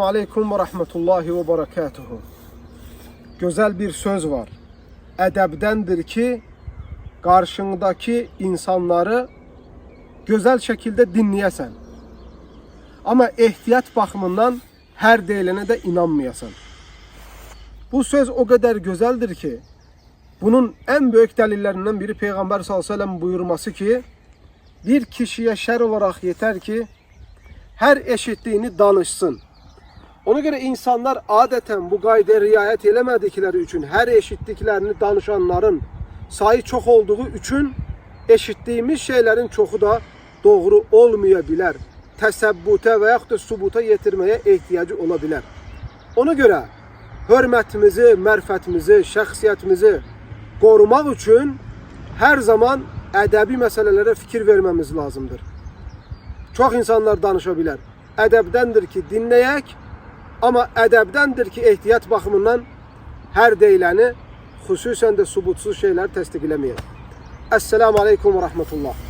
Aleyküm ve rahmetullahi ve berekatuhu. Güzel bir söz var. Edebdendir ki karşındaki insanları güzel şekilde dinleyesen. Ama ihtiyat bakımından her deyilene de inanmayasan. Bu söz o kadar güzeldir ki bunun en büyük delillerinden biri Peygamber sallallahu aleyhi ve sellem buyurması ki bir kişiye şer olarak yeter ki her eşitliğini danışsın. Ona göre insanlar adeten bu qaydaya riayet eləmədikləri üçün her eşitliklerini danışanların sayı çok olduğu üçün eşittiğimiz şeylerin çoxu da doğru olmayabilir. Təsəbbüte veya da subuta yetirmeye ihtiyacı olabilir. Ona göre hürmetimizi, mərfətimizi, şəxsiyyətimizi korumak için her zaman edebi meselelere fikir vermemiz lazımdır. Çok insanlar danışabilir. Edebdendir ki dinleyek, ama edebdendir ki ehtiyat bakımından her deyiləni, xüsusən də subutsuz şeyler təsdiq eləməyək. Esselamu Aleyküm ve Rahmetullah.